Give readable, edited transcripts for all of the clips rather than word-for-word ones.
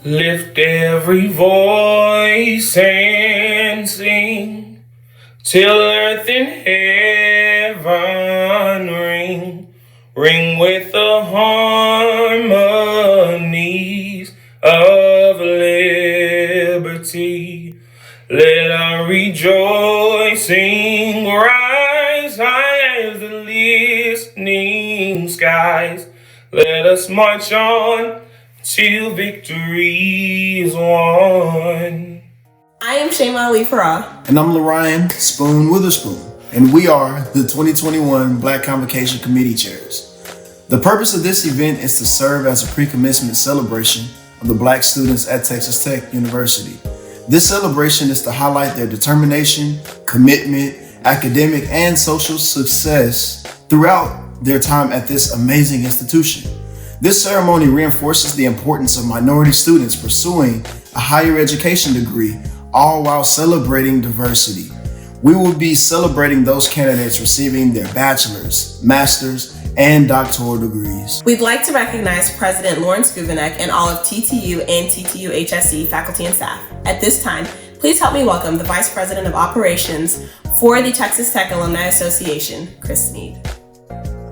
Lift every voice and sing till earth and heaven ring, ring with the harmonies of liberty. Let our rejoicing rise high as the listening skies. Let us march on till victory is won. I am Shayma Ali Farah. And I'm Lorian Spoon Witherspoon. And we are the 2021 Black Convocation Committee Chairs. The purpose of this event is to serve as a pre-commencement celebration of the Black students at Texas Tech University. This celebration is to highlight their determination, commitment, academic, and social success throughout their time at this amazing institution. This ceremony reinforces the importance of minority students pursuing a higher education degree, all while celebrating diversity. We will be celebrating those candidates receiving their bachelor's, master's, and doctoral degrees. We'd like to recognize President Lawrence Guvenek and all of TTU and TTU HSE faculty and staff. At this time, please help me welcome the Vice President of Operations for the Texas Tech Alumni Association, Chris Sneed.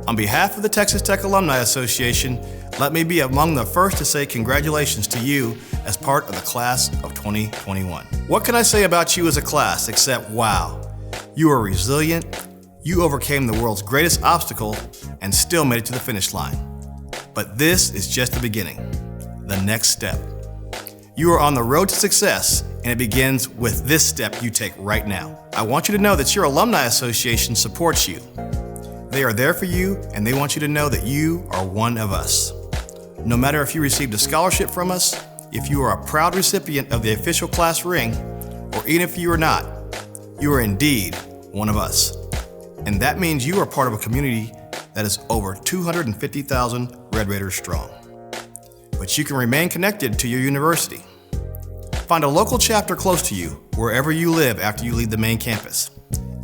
On behalf of the Texas Tech Alumni Association, let me be among the first to say congratulations to you as part of the class of 2021. What can I say about you as a class except wow? You are resilient, you overcame the world's greatest obstacle and still made it to the finish line. But this is just the beginning, the next step. You are on the road to success, and it begins with this step you take right now. I want you to know that your Alumni Association supports you. They are there for you, and they want you to know that you are one of us. No matter if you received a scholarship from us, if you are a proud recipient of the official class ring, or even if you are not, you are indeed one of us. And that means you are part of a community that is over 250,000 Red Raiders strong. But you can remain connected to your university. Find a local chapter close to you wherever you live after you leave the main campus.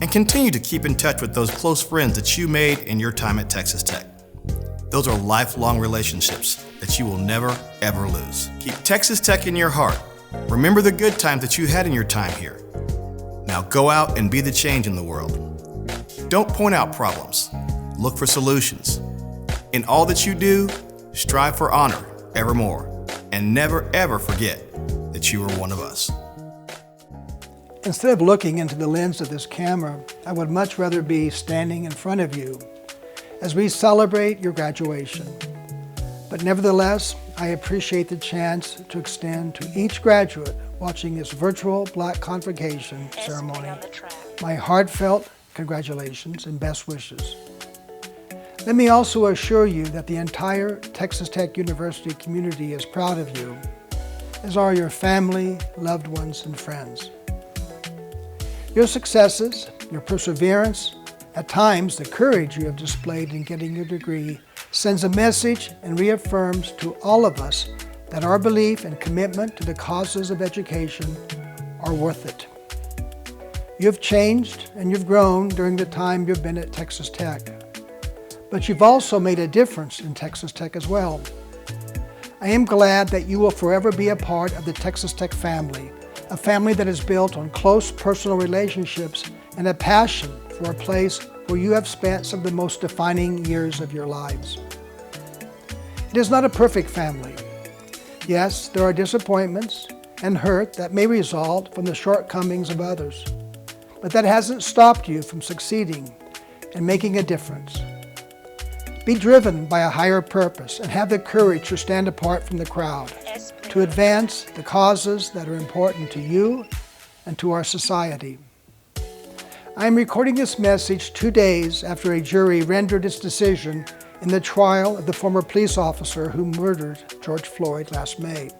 And continue to keep in touch with those close friends that you made in your time at Texas Tech. Those are lifelong relationships that you will never, ever lose. Keep Texas Tech in your heart. Remember the good times that you had in your time here. Now go out and be the change in the world. Don't point out problems. Look for solutions. In all that you do, strive for honor evermore. And never, ever forget that you are one of us. Instead of looking into the lens of this camera, I would much rather be standing in front of you as we celebrate your graduation. But nevertheless, I appreciate the chance to extend to each graduate watching this virtual Black Convocation ceremony my heartfelt congratulations and best wishes. Let me also assure you that the entire Texas Tech University community is proud of you, as are your family, loved ones, and friends. Your successes, your perseverance, at times the courage you have displayed in getting your degree sends a message and reaffirms to all of us that our belief and commitment to the causes of education are worth it. You've changed and you've grown during the time you've been at Texas Tech, but you've also made a difference in Texas Tech as well. I am glad that you will forever be a part of the Texas Tech family, a family that is built on close personal relationships and a passion for a place where you have spent some of the most defining years of your lives. It is not a perfect family. Yes, there are disappointments and hurt that may result from the shortcomings of others, but that hasn't stopped you from succeeding and making a difference. Be driven by a higher purpose and have the courage to stand apart from the crowd, to advance the causes that are important to you and to our society. I am recording this message 2 days after a jury rendered its decision in the trial of the former police officer who murdered George Floyd last May.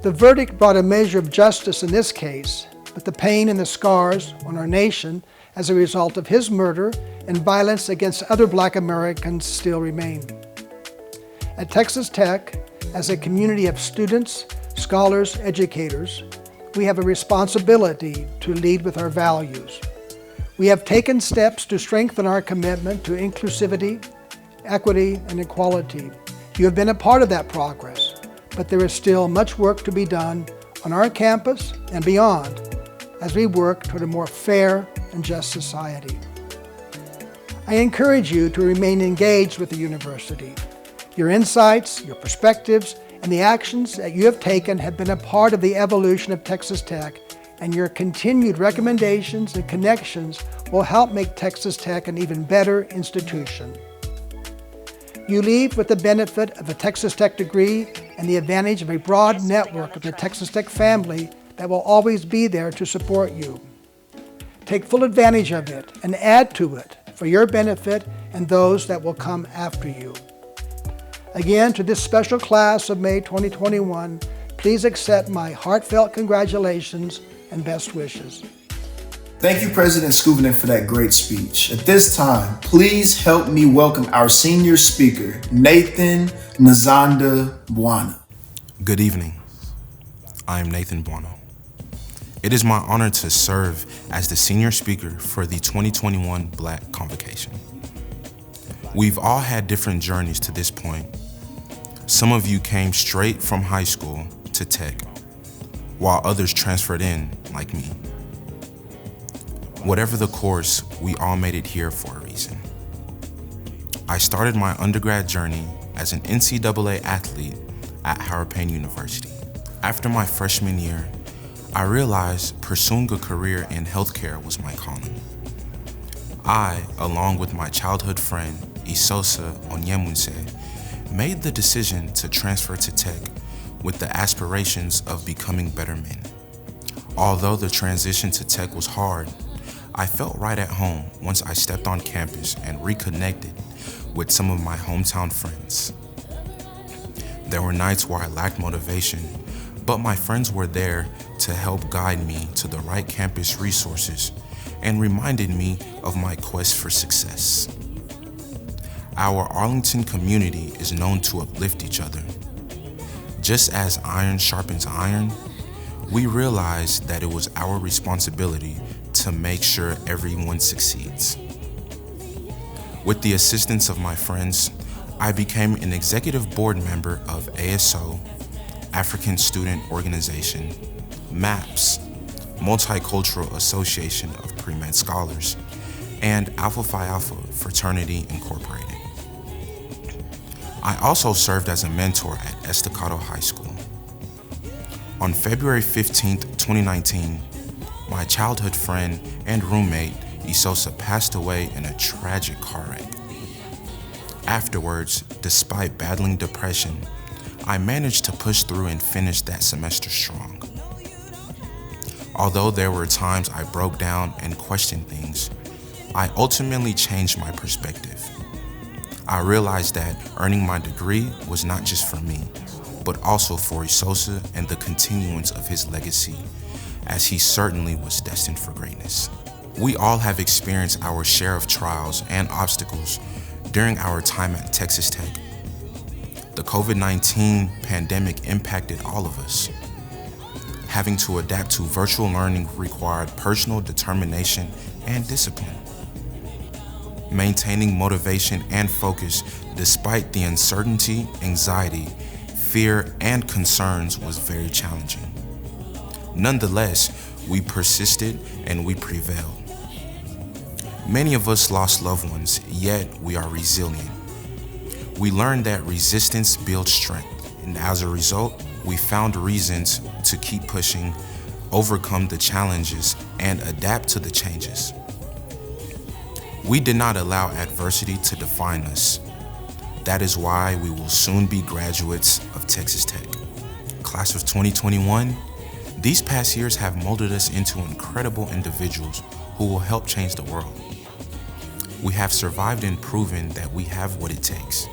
The verdict brought a measure of justice in this case, but the pain and the scars on our nation as a result of his murder and violence against other Black Americans still remain. At Texas Tech, as a community of students, scholars, educators, we have a responsibility to lead with our values. We have taken steps to strengthen our commitment to inclusivity, equity, and equality. You have been a part of that progress, but there is still much work to be done on our campus and beyond as we work toward a more fair and just society. I encourage you to remain engaged with the university. Your insights, your perspectives, and the actions that you have taken have been a part of the evolution of Texas Tech, and your continued recommendations and connections will help make Texas Tech an even better institution. You leave with the benefit of a Texas Tech degree and the advantage of a broad network of the Texas Tech family that will always be there to support you. Take full advantage of it and add to it for your benefit and those that will come after you. Again, to this special class of May 2021, please accept my heartfelt congratulations and best wishes. Thank you, President Schoovenack, for that great speech. At this time, please help me welcome our senior speaker, Nathan Nzanda Bwana. Good evening. I am Nathan Bwana. It is my honor to serve as the senior speaker for the 2021 Black Convocation. We've all had different journeys to this point. Some of you came straight from high school to Tech, while others transferred in like me. Whatever the course, we all made it here for a reason. I started my undergrad journey as an NCAA athlete at Howard Payne University. After my freshman year, I realized pursuing a career in healthcare was my calling. I, along with my childhood friend, Isosa Onyemunse, made the decision to transfer to Tech with the aspirations of becoming better men. Although the transition to Tech was hard, I felt right at home once I stepped on campus and reconnected with some of my hometown friends. There were nights where I lacked motivation, but my friends were there to help guide me to the right campus resources and reminded me of my quest for success. Our Arlington community is known to uplift each other. Just as iron sharpens iron, we realized that it was our responsibility to make sure everyone succeeds. With the assistance of my friends, I became an executive board member of ASO, African Student Organization, MAPS, Multicultural Association of Pre-Med Scholars, and Alpha Phi Alpha Fraternity Incorporated. I also served as a mentor at Estacado High School. On February 15, 2019, my childhood friend and roommate, Isosa, passed away in a tragic car wreck. Afterwards, despite battling depression, I managed to push through and finish that semester strong. Although there were times I broke down and questioned things, I ultimately changed my perspective. I realized that earning my degree was not just for me, but also for Isosa and the continuance of his legacy, as he certainly was destined for greatness. We all have experienced our share of trials and obstacles during our time at Texas Tech. The COVID-19 pandemic impacted all of us. Having to adapt to virtual learning required personal determination and discipline. Maintaining motivation and focus despite the uncertainty, anxiety, fear, and concerns was very challenging. Nonetheless, we persisted and we prevailed. Many of us lost loved ones, yet we are resilient. We learned that resistance builds strength, and as a result, we found reasons to keep pushing, overcome the challenges, and adapt to the changes. We did not allow adversity to define us. That is why we will soon be graduates of Texas Tech. Class of 2021, these past years have molded us into incredible individuals who will help change the world. We have survived and proven that we have what it takes.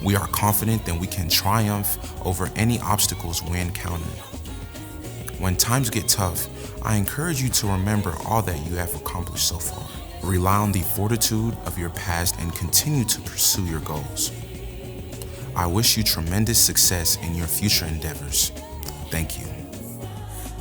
We are confident that we can triumph over any obstacles we encounter. When times get tough, I encourage you to remember all that you have accomplished so far. Rely on the fortitude of your past and continue to pursue your goals. I wish you tremendous success in your future endeavors. Thank you.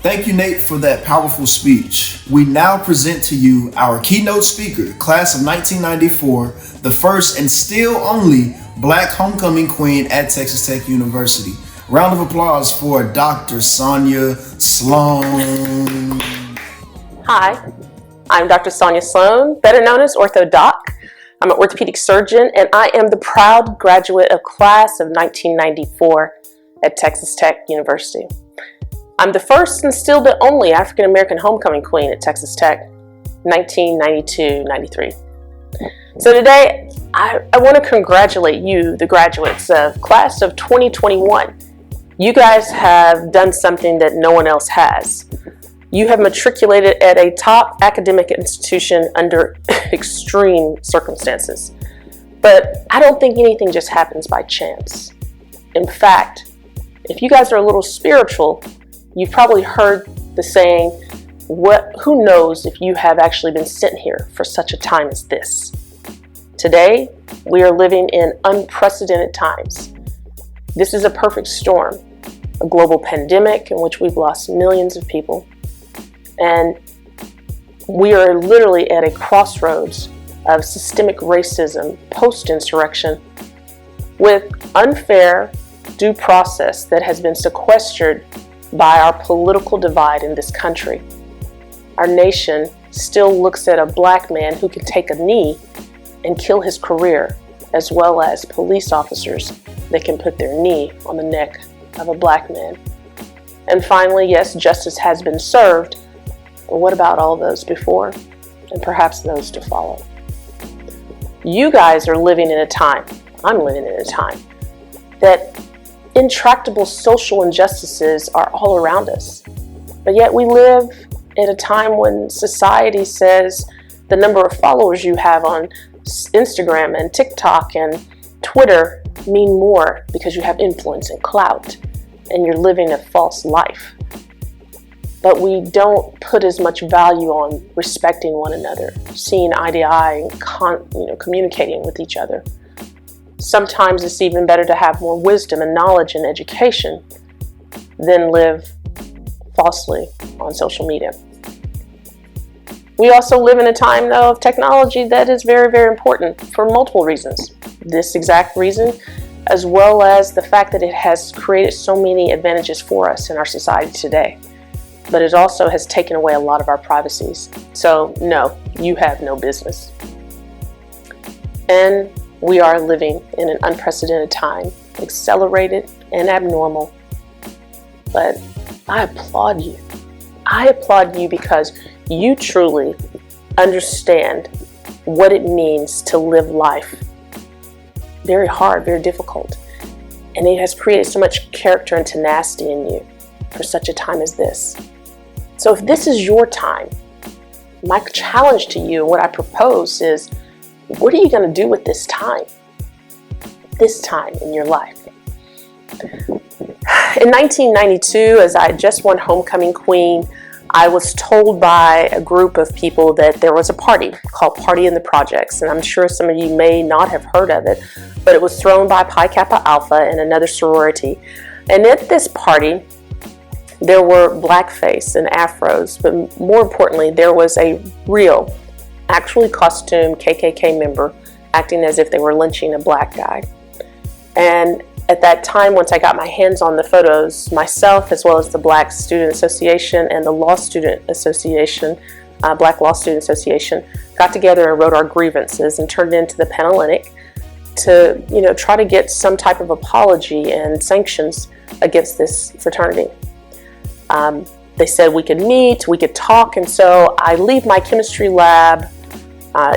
Thank you, Nate, for that powerful speech. We now present to you our keynote speaker, class of 1994, the first and still only Black homecoming queen at Texas Tech University, Round of applause for Dr. Sonia Sloan. Hi, I'm Dr. Sonia Sloan, better known as OrthoDoc. I'm an orthopedic surgeon, and I am the proud graduate of class of 1994 at Texas Tech University. I'm the first and still the only African American homecoming queen at Texas Tech, 1992-93. So today, I want to congratulate you, the graduates of class of 2021. You guys have done something that no one else has. You have matriculated at a top academic institution under extreme circumstances. But I don't think anything just happens by chance. In fact, if you guys are a little spiritual, you've probably heard the saying, who knows if you have actually been sent here for such a time as this? Today, we are living in unprecedented times. This is a perfect storm, a global pandemic in which we've lost millions of people. And we are literally at a crossroads of systemic racism, post-insurrection, with unfair due process that has been sequestered by our political divide in this country. Our nation still looks at a black man who can take a knee and kill his career, as well as police officers that can put their knee on the neck of a black man. And finally, yes, justice has been served. But what about all those before, and perhaps those to follow? You guys are living in a time, I'm living in a time, that intractable social injustices are all around us. But yet we live at a time when society says the number of followers you have on Instagram and TikTok and Twitter mean more because you have influence and clout, and you're living a false life. But we don't put as much value on respecting one another, seeing eye to eye, and communicating with each other. Sometimes it's even better to have more wisdom and knowledge and education than live falsely on social media. We also live in a time, though, of technology that is very, very important for multiple reasons. This exact reason, as well as the fact that it has created so many advantages for us in our society today. But it also has taken away a lot of our privacies. So no, you have no business. And we are living in an unprecedented time, accelerated and abnormal. But I applaud you. I applaud you because you truly understand what it means to live life. Very hard, very difficult. And it has created so much character and tenacity in you for such a time as this. So if this is your time, my challenge to you, what I propose is, what are you going to do with this time in your life? In 1992, as I just won Homecoming Queen, I was told by a group of people that there was a party called Party in the Projects, and I'm sure some of you may not have heard of it, but it was thrown by Pi Kappa Alpha and another sorority. And at this party, there were blackface and afros, but more importantly, there was a real, actually costumed KKK member acting as if they were lynching a black guy. And at that time, once I got my hands on the photos, myself, as well as the Black Student Association and the Law Student Association, Black Law Student Association, got together and wrote our grievances and turned it into the Panhellenic to, try to get some type of apology and sanctions against this fraternity. They said we could meet, we could talk, and so I leave my chemistry lab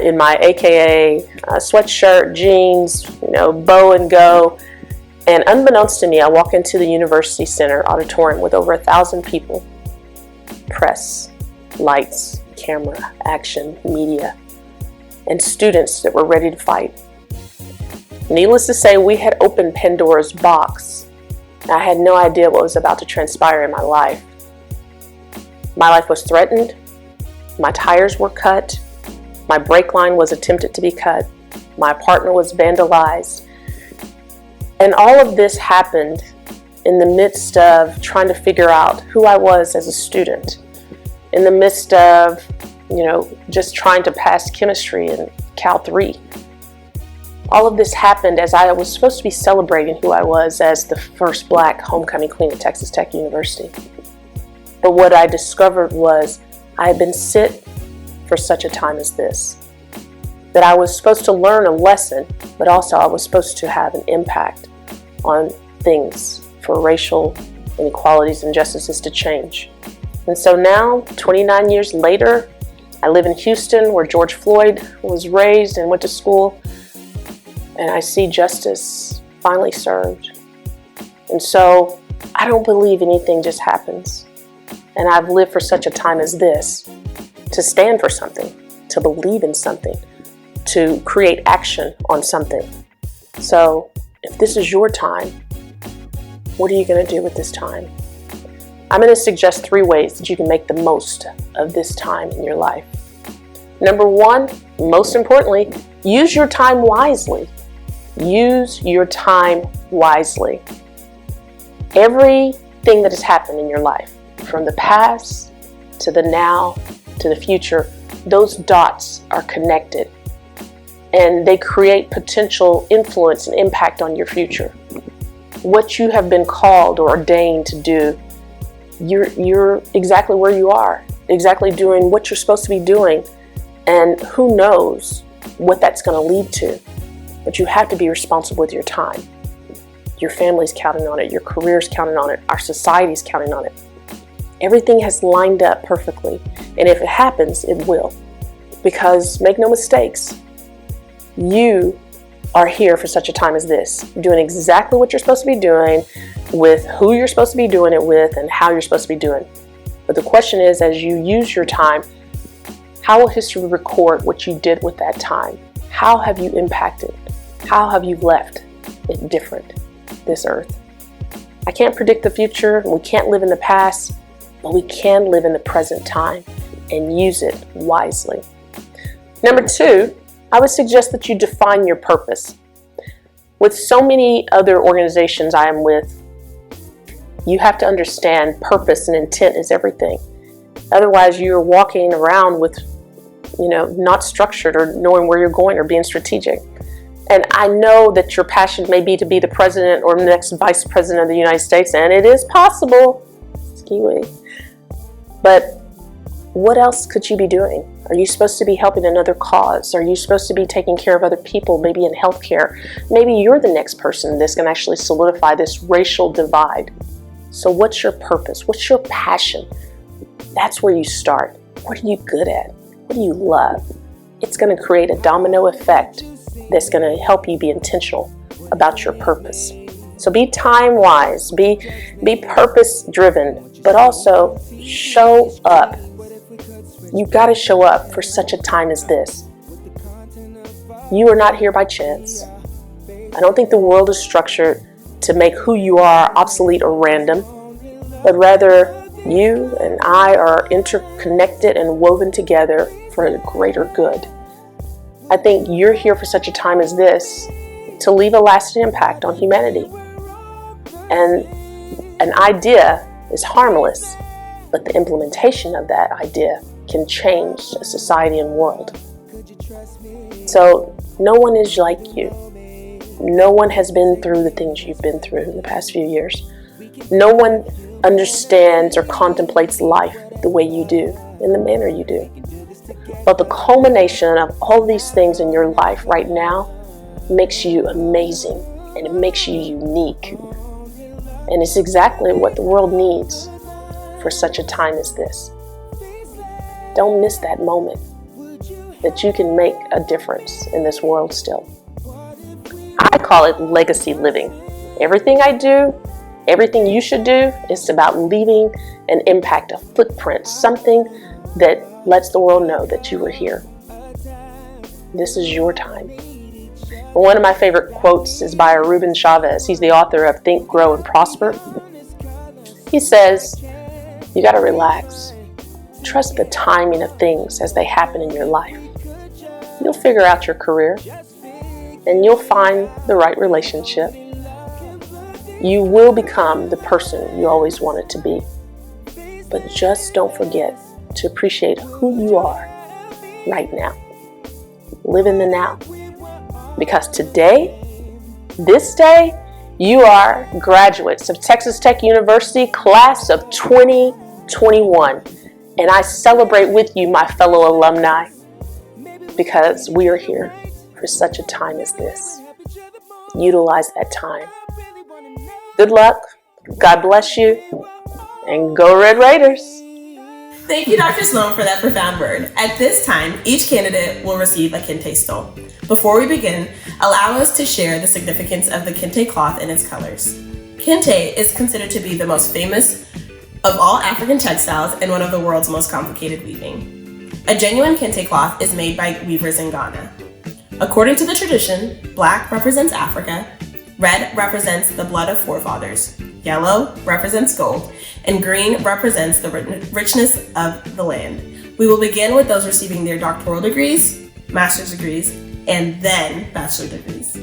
in my AKA sweatshirt, jeans, bow and go. And unbeknownst to me, I walk into the University Center auditorium with over 1,000 people. Press, lights, camera, action, media, and students that were ready to fight. Needless to say, we had opened Pandora's box. I had no idea what was about to transpire in my life. My life was threatened. My tires were cut. My brake line was attempted to be cut. My apartment was vandalized. And all of this happened in the midst of trying to figure out who I was as a student, in the midst of, just trying to pass chemistry in Cal 3. All of this happened as I was supposed to be celebrating who I was as the first Black homecoming queen at Texas Tech University. But what I discovered was I had been sent for such a time as this. That I was supposed to learn a lesson, but also I was supposed to have an impact on things for racial inequalities and injustices to change. And so now, 29 years later, I live in Houston, where George Floyd was raised and went to school, and I see justice finally served. And so I don't believe anything just happens. And I've lived for such a time as this to stand for something, to believe in something, to create action on something. So if this is your time, what are you going to do with this time? I'm going to suggest 3 ways that you can make the most of this time in your life. Number 1, most importantly, use your time wisely. Use your time wisely. Everything that has happened in your life, from the past to the now to the future, those dots are connected and they create potential influence and impact on your future. What you have been called or ordained to do, you're exactly where you are, exactly doing what you're supposed to be doing, and who knows what that's going to lead to. But you have to be responsible with your time. Your family's counting on it, your career's counting on it, our society's counting on it. Everything has lined up perfectly, and if it happens, it will. Because make no mistakes, you are here for such a time as this, doing exactly what you're supposed to be doing, with who you're supposed to be doing it with, and how you're supposed to be doing. But the question is, as you use your time, how will history record what you did with that time? How have you impacted? How have you left it different, this earth? I can't predict the future, and we can't live in the past, but we can live in the present time and use it wisely. Number 2, I would suggest that you define your purpose. With so many other organizations I am with, you have to understand purpose and intent is everything. Otherwise, you're walking around with, not structured or knowing where you're going or being strategic. And I know that your passion may be to be the president or the next vice president of the United States, and it is possible. But what else could you be doing? Are you supposed to be helping another cause? Are you supposed to be taking care of other people, maybe in healthcare? Maybe you're the next person that's going to actually solidify this racial divide. So what's your purpose? What's your passion? That's where you start. What are you good at? What do you love? It's going to create a domino effect that's going to help you be intentional about your purpose. So be time wise, be purpose driven, but also show up. You've got to show up for such a time as this. You are not here by chance. I don't think the world is structured to make who you are obsolete or random, but rather you and I are interconnected and woven together for a greater good. I think you're here for such a time as this to leave a lasting impact on humanity. And an idea is harmless, but the implementation of that idea can change a society and world. So no one is like you. No one has been through the things you've been through in the past few years. No one understands or contemplates life the way you do, in the manner you do. But the culmination of all these things in your life right now makes you amazing, and it makes you unique. And it's exactly what the world needs for such a time as this. Don't miss that moment that you can make a difference in this world still. I call it legacy living. Everything I do, everything you should do is about leaving an impact, a footprint, something that lets the world know that you were here. This is your time. One of my favorite quotes is by Ruben Chavez. He's the author of Think, Grow, and Prosper. He says, you got to relax. Trust the timing of things as they happen in your life. You'll figure out your career, and you'll find the right relationship. You will become the person you always wanted to be. But just don't forget to appreciate who you are right now. Live in the now. Because today, this day, you are graduates of Texas Tech University class of 2021. And I celebrate with you, my fellow alumni, because we are here for such a time as this. Utilize that time. Good luck, God bless you, and go Red Raiders. Thank you, Dr. Sloan, for that profound word. At this time, each candidate will receive a kente stole. Before we begin, allow us to share the significance of the kente cloth and its colors. Kente is considered to be the most famous of all African textiles and one of the world's most complicated weaving. A genuine kente cloth is made by weavers in Ghana. According to the tradition, black represents Africa, red represents the blood of forefathers, yellow represents gold, and green represents the richness of the land. We will begin with those receiving their doctoral degrees, master's degrees, and then bachelor degrees.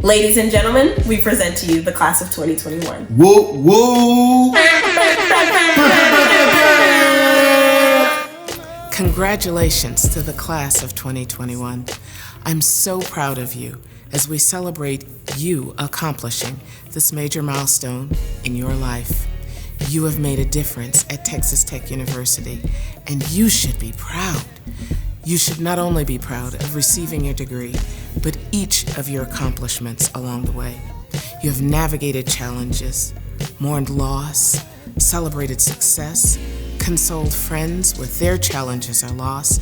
Ladies and gentlemen, we present to you the class of 2021. Woo, woo! Congratulations to the class of 2021. I'm so proud of you as we celebrate you accomplishing this major milestone in your life. You have made a difference at Texas Tech University, and you should be proud. You should not only be proud of receiving your degree, but each of your accomplishments along the way. You have navigated challenges, mourned loss, celebrated success, consoled friends with their challenges or loss,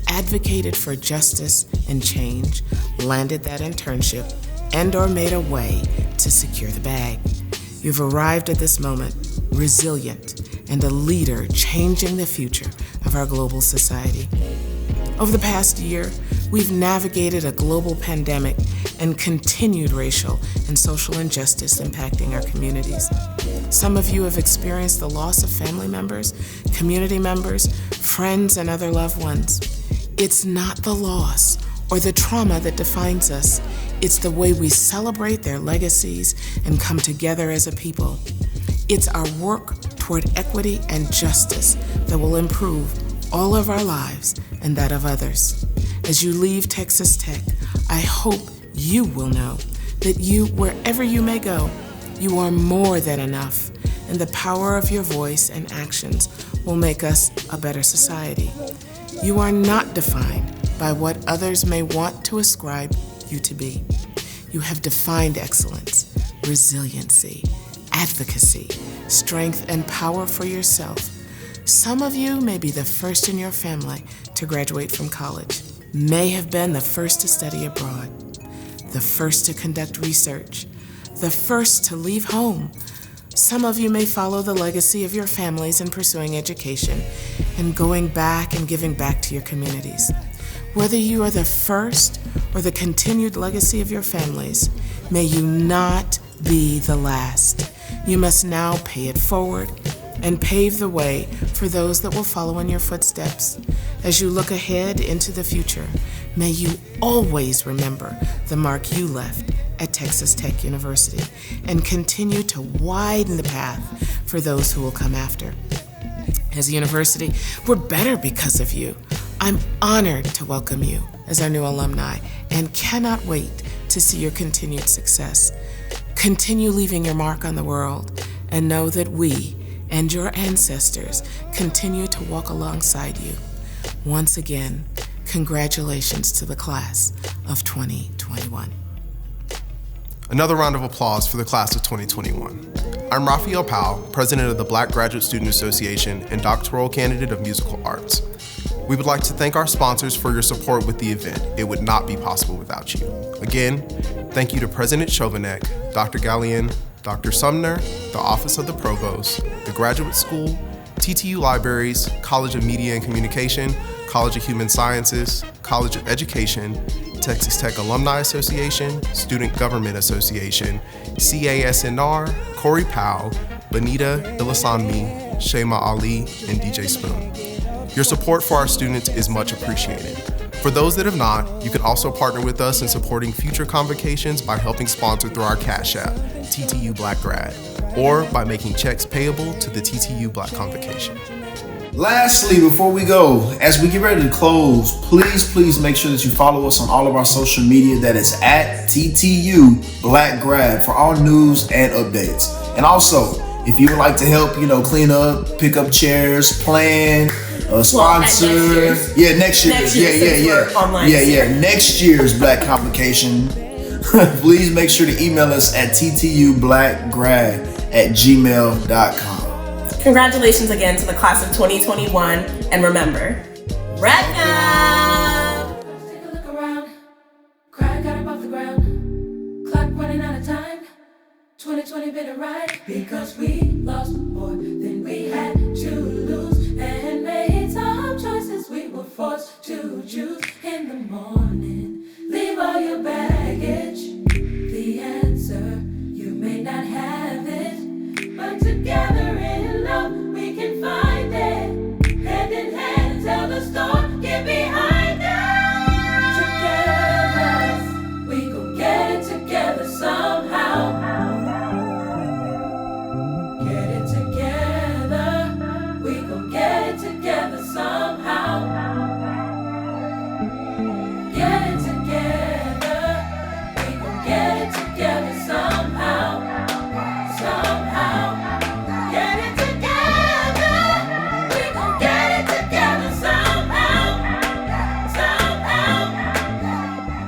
advocated for justice and change, landed that internship, and or made a way to secure the bag. You've arrived at this moment resilient and a leader changing the future of our global society. Over the past year, we've navigated a global pandemic and continued racial and social injustice impacting our communities. Some of you have experienced the loss of family members, community members, friends, and other loved ones. It's not the loss or the trauma that defines us. It's the way we celebrate their legacies and come together as a people. It's our work toward equity and justice that will improve all of our lives and that of others. As you leave Texas Tech, I hope you will know that you, wherever you may go, you are more than enough, and the power of your voice and actions will make us a better society. You are not defined by what others may want to ascribe you to be. You have defined excellence, resiliency, advocacy, strength, and power for yourself. Some of you may be the first in your family to graduate from college, may have been the first to study abroad, the first to conduct research, the first to leave home. Some of you may follow the legacy of your families in pursuing education and going back and giving back to your communities. Whether you are the first or the continued legacy of your families, may you not be the last. You must now pay it forward and pave the way for those that will follow in your footsteps. As you look ahead into the future, may you always remember the mark you left at Texas Tech University and continue to widen the path for those who will come after. As a university, we're better because of you. I'm honored to welcome you as our new alumni and cannot wait to see your continued success. Continue leaving your mark on the world and know that we and your ancestors continue to walk alongside you. Once again, congratulations to the class of 2021. Another round of applause for the class of 2021. I'm Raphael Powell, president of the Black Graduate Student Association and doctoral candidate of musical arts. We would like to thank our sponsors for your support with the event. It would not be possible without you. Again, thank you to President Chovanec, Dr. Gallian, Dr. Sumner, the Office of the Provost, the Graduate School, TTU Libraries, College of Media and Communication, College of Human Sciences, College of Education, Texas Tech Alumni Association, Student Government Association, CASNR, Corey Powell, Benita Ilasanmi, Shema Ali, and DJ Spoon. Your support for our students is much appreciated. For those that have not, you can also partner with us in supporting future convocations by helping sponsor through our Cash App, TTU Black Grad, or by making checks payable to the TTU Black Convocation. Lastly, before we go, as we get ready to close, please make sure that you follow us on all of our social media. That is at TTU Black Grad for all news and updates. And also, if you would like to help, clean up, pick up chairs, plan, sponsor. Next year. Next year's Black Convocation. Please make sure to email us at ttublackgrad@gmail.com. Congratulations again to the class of 2021, and remember, wrap up! Take a look around, cry got above the ground, clock running out of time, 2020 been a ride, because we lost more than we had to lose, and made some choices we were forced to choose. In the morning, leave all your baggage, the answer, you may not have it, but together in love we can find it. Hand in hand, tell the storm, get behind us. Together, we gon' get it together somehow. Get it together, we gon' get it together somehow. Get it together, we gon' get it together somehow. Somehow. Get it together, we gon' get it together somehow. Somehow.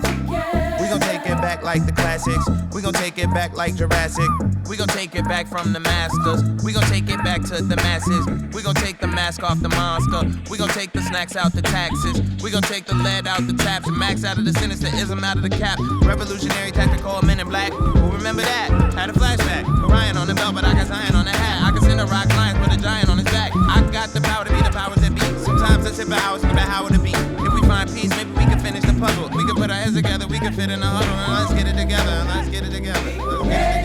Together. We gon' take it back like the classics. We gon' take it back like Jurassic. We gon' take it back from the masters. We gon' take it back to the masses. We gon' take the mask off the monster. We gon' take the snacks out the taxes. We gon' take the lead out the taps and max out of the sinisterism out of the cap. Revolutionary tactical men in black. Who remember that? Had a flashback. Orion on the belt, but I got Zion on the hat. I can send a rock lions with a giant on his back. I got the power to be the powers that be. Sometimes I sit for hours thinking about how it'll be. If we find peace, maybe we can finish the puzzle. We can put our heads together, we can fit in a huddle, and let's get it together, let's get it together. Let's get it together.